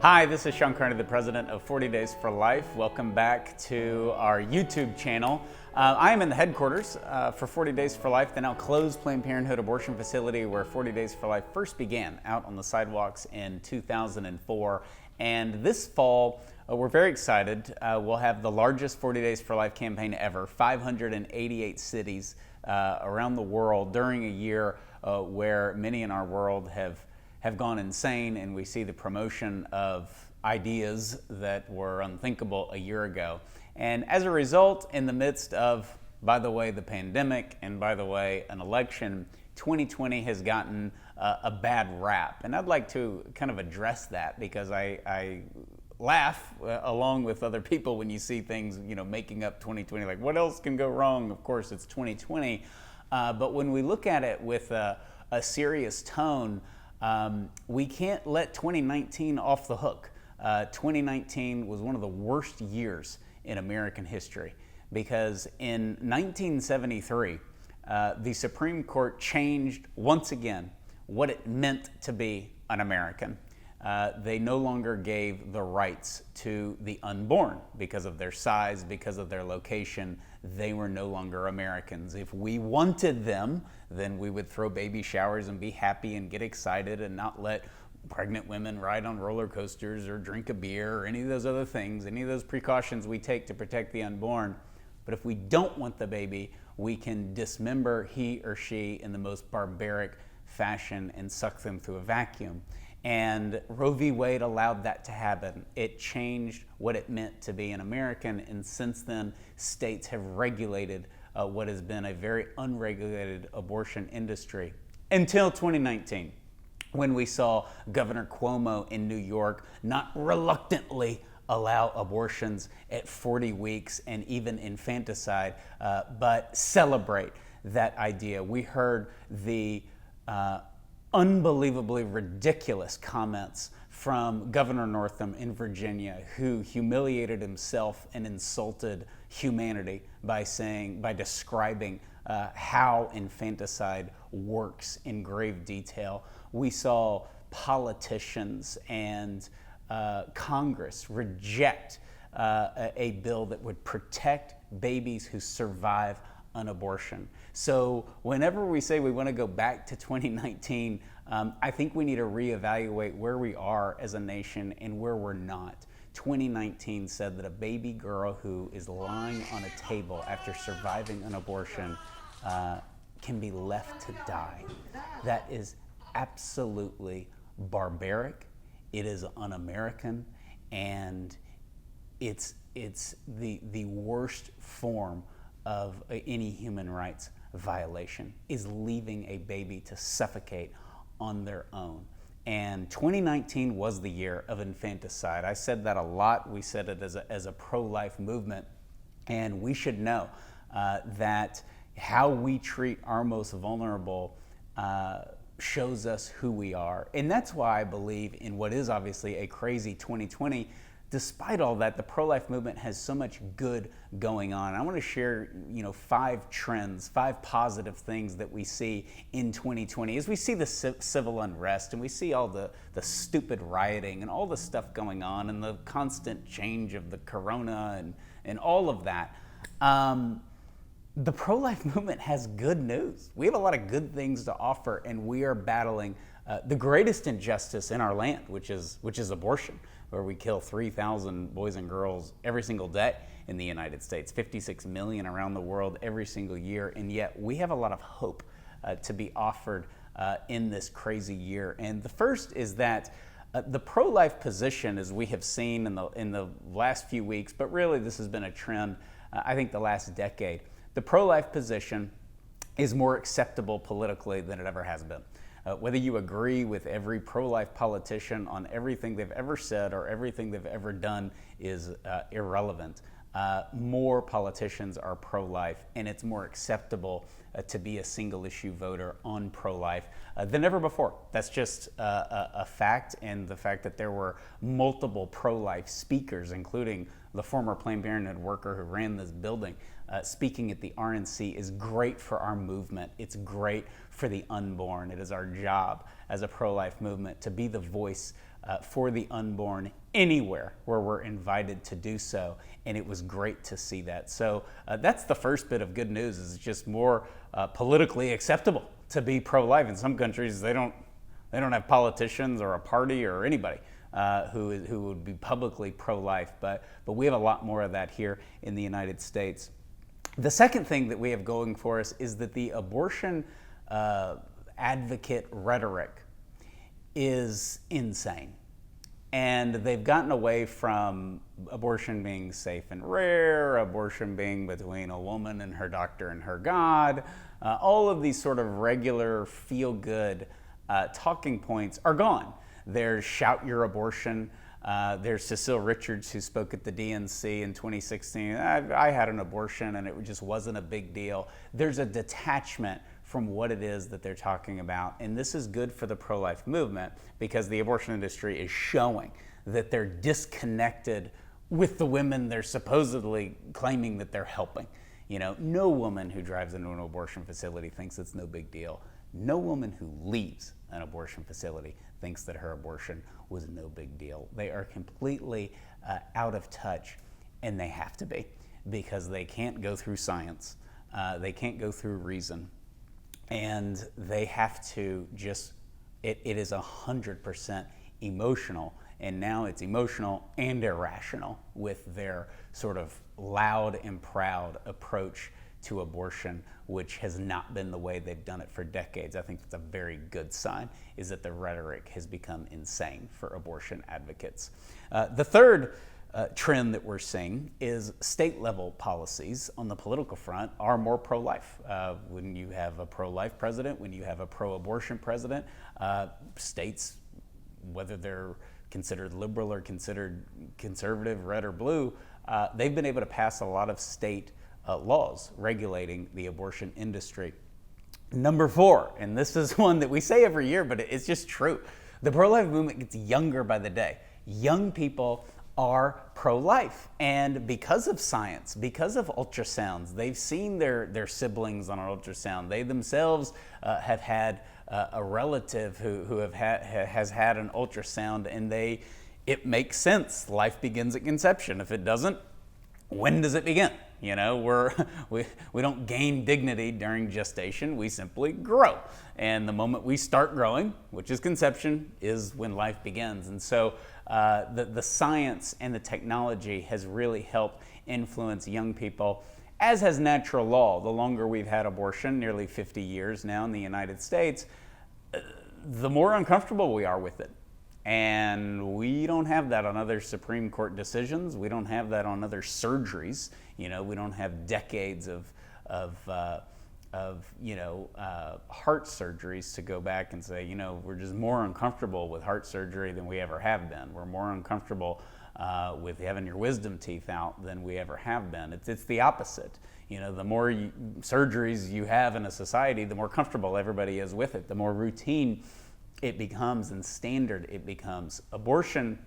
Hi, this is Sean Carney, the president of 40 Days for Life. Welcome back to our YouTube channel. I am in the headquarters for 40 Days for Life, the now closed Planned Parenthood abortion facility where 40 Days for Life first began out on the sidewalks in 2004. And this fall, we're very excited. We'll have the largest 40 Days for Life campaign ever, 588 cities around the world during a year where many in our world have gone insane, and we see the promotion of ideas that were unthinkable a year ago. And as a result, in the midst of, by the way, the pandemic, and by the way, an election, 2020 has gotten a bad rap. And I'd like to kind of address that because I laugh along with other people when you see things, making up 2020, like what else can go wrong? Of course, it's 2020. But when we look at it with a serious tone, we can't let 2019 off the hook. 2019 was one of the worst years in American history because in 1973, the Supreme Court changed once again what it meant to be an American. They no longer gave the rights to the unborn because of their size, because of their location. They were no longer Americans. If we wanted them, then we would throw baby showers and be happy and get excited and not let pregnant women ride on roller coasters or drink a beer or any of those other things, any of those precautions we take to protect the unborn. But if we don't want the baby, we can dismember he or she in the most barbaric fashion and suck them through a vacuum. And Roe v. Wade allowed that to happen. It changed what it meant to be an American, and since then, states have regulated what has been a very unregulated abortion industry until 2019, when we saw Governor Cuomo in New York not reluctantly allow abortions at 40 weeks and even infanticide, but celebrate that idea. We heard the unbelievably ridiculous comments from Governor Northam in Virginia, who humiliated himself and insulted humanity by describing how infanticide works in grave detail. We saw politicians and Congress reject a bill that would protect babies who survive an abortion. So whenever we say we want to go back to 2019, I think we need to reevaluate where we are as a nation and where we're not. 2019 said that a baby girl who is lying on a table after surviving an abortion can be left to die. That is absolutely barbaric. It is un-American, and it's the worst form of any human rights violation, is leaving a baby to suffocate on their own. And 2019 was the year of infanticide. I said that a lot. We said it as a pro-life movement, and we should know that how we treat our most vulnerable shows us who we are. And that's why I believe in what is obviously a crazy 2020. Despite all that, the pro-life movement has so much good going on. I want to share, 5 trends, 5 positive things that we see in 2020 as we see the civil unrest and we see all the stupid rioting and all the stuff going on and the constant change of the corona and all of that. The pro-life movement has good news. We have a lot of good things to offer, and we are battling the greatest injustice in our land, which is abortion, where we kill 3,000 boys and girls every single day in the United States, 56 million around the world every single year, and yet we have a lot of hope to be offered in this crazy year. And the first is that the pro-life position, as we have seen in the last few weeks, but really this has been a trend, I think the last decade, the pro-life position is more acceptable politically than it ever has been. Whether you agree with every pro-life politician on everything they've ever said or everything they've ever done is irrelevant. More politicians are pro-life, and it's more acceptable to be a single issue voter on pro-life than ever before. That's just a fact, and the fact that there were multiple pro-life speakers, including the former Planned Parenthood worker who ran this building, speaking at the RNC is great for our movement. It's great for the unborn. It is our job as a pro-life movement to be the voice for the unborn anywhere where we're invited to do so, and it was great to see that. So that's the first bit of good news, is it's just more politically acceptable to be pro-life. In some countries, they don't have politicians or a party or anybody who would be publicly pro-life, but we have a lot more of that here in the United States. The second thing that we have going for us is that the abortion advocate rhetoric is insane. And they've gotten away from abortion being safe and rare, abortion being between a woman and her doctor and her God. All of these sort of regular feel-good talking points are gone. There's shout your abortion. There's Cecile Richards, who spoke at the DNC in 2016. I had an abortion and it just wasn't a big deal. There's a detachment from what it is that they're talking about. And this is good for the pro-life movement, because the abortion industry is showing that they're disconnected with the women they're supposedly claiming that they're helping. You know, no woman who drives into an abortion facility thinks it's no big deal. No woman who leaves an abortion facility thinks that her abortion was no big deal. They are completely out of touch, and they have to be, because they can't go through science. They can't go through reason. And they have to just, it is 100% emotional. And now it's emotional and irrational with their sort of loud and proud approach to abortion, which has not been the way they've done it for decades. I think that's a very good sign, is that the rhetoric has become insane for abortion advocates. The third trend that we're seeing is state-level policies on the political front are more pro-life. When you have a pro-life president, when you have a pro-abortion president, states, whether they're considered liberal or considered conservative, red or blue, they've been able to pass a lot of state laws regulating the abortion industry. Number 4, and this is one that we say every year, but it's just true. The pro-life movement gets younger by the day. Young people are pro-life, and because of science, because of ultrasounds, they've seen their siblings on an ultrasound. They themselves have had a relative who has had an ultrasound, and it makes sense. Life begins at conception. If it doesn't, when does it begin? You know, we don't gain dignity during gestation, we simply grow. And the moment we start growing, which is conception, is when life begins. And so the science and the technology has really helped influence young people, as has natural law. The longer we've had abortion, nearly 50 years now in the United States, the more uncomfortable we are with it. And we don't have that on other Supreme Court decisions. We don't have that on other surgeries. You know, we don't have decades of heart surgeries to go back and say, you know, we're just more uncomfortable with heart surgery than we ever have been. We're more uncomfortable with having your wisdom teeth out than we ever have been. It's the opposite. You know, the more surgeries you have in a society, the more comfortable everybody is with it, the more routine it becomes and standard it becomes. Abortion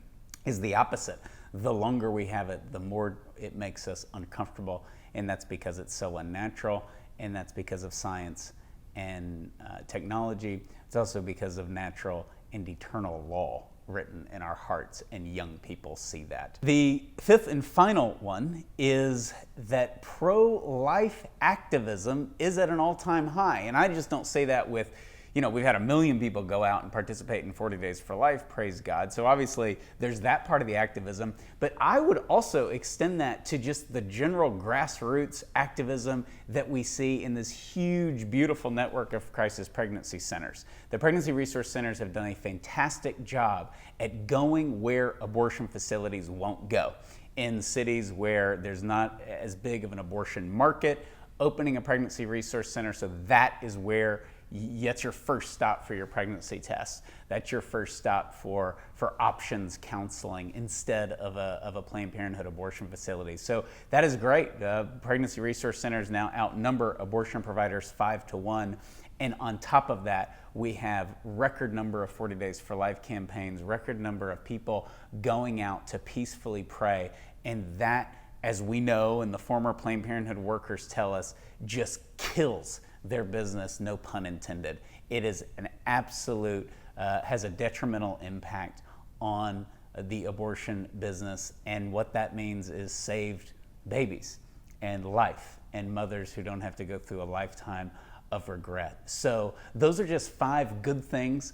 is the opposite. The longer we have it, the more it makes us uncomfortable, and that's because it's so unnatural, and that's because of science and technology. It's also because of natural and eternal law written in our hearts, and young people see that. The fifth and final one is that pro-life activism is at an all-time high, and I just don't say that with, you know, we've had 1 million people go out and participate in 40 Days for Life, praise God. So obviously there's that part of the activism, but I would also extend that to just the general grassroots activism that we see in this huge, beautiful network of crisis pregnancy centers. The pregnancy resource centers have done a fantastic job at going where abortion facilities won't go. In cities where there's not as big of an abortion market, opening a pregnancy resource center, so that is where that's your first stop for your pregnancy test. That's your first stop for options counseling instead of a Planned Parenthood abortion facility. So that is great. Pregnancy resource centers now outnumber abortion providers 5-1. And on top of that, we have record number of 40 Days for Life campaigns, record number of people going out to peacefully pray. And that, as we know, and the former Planned Parenthood workers tell us, just kills their business, no pun intended. It is an absolute, has a detrimental impact on the abortion business. And what that means is saved babies and life and mothers who don't have to go through a lifetime of regret. So those are just 5 good things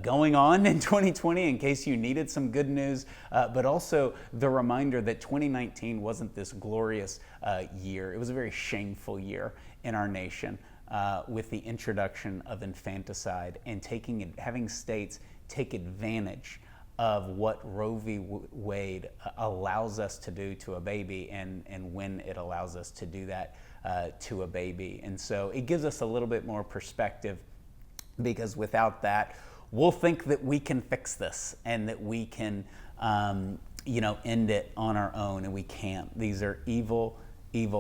going on in 2020 in case you needed some good news, but also the reminder that 2019 wasn't this glorious year. It was a very shameful year in our nation with the introduction of infanticide and having states take advantage of what Roe v. Wade allows us to do to a baby and when it allows us to do that to a baby. And so it gives us a little bit more perspective, because without that, we'll think that we can fix this and that we can end it on our own, and we can't. These are evil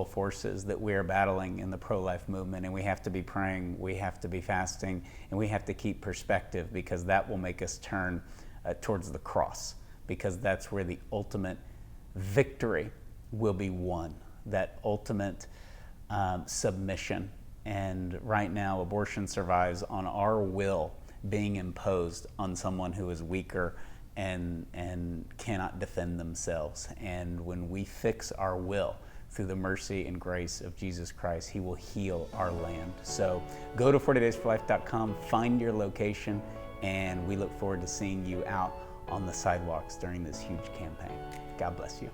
forces that we are battling in the pro-life movement, and we have to be praying, we have to be fasting, and we have to keep perspective, because that will make us turn towards the cross, because that's where the ultimate victory will be won, that ultimate submission. And right now, abortion survives on our will being imposed on someone who is weaker and cannot defend themselves. And when we fix our will through the mercy and grace of Jesus Christ, He will heal our land. So go to 40daysforlife.com, find your location, and we look forward to seeing you out on the sidewalks during this huge campaign. God bless you.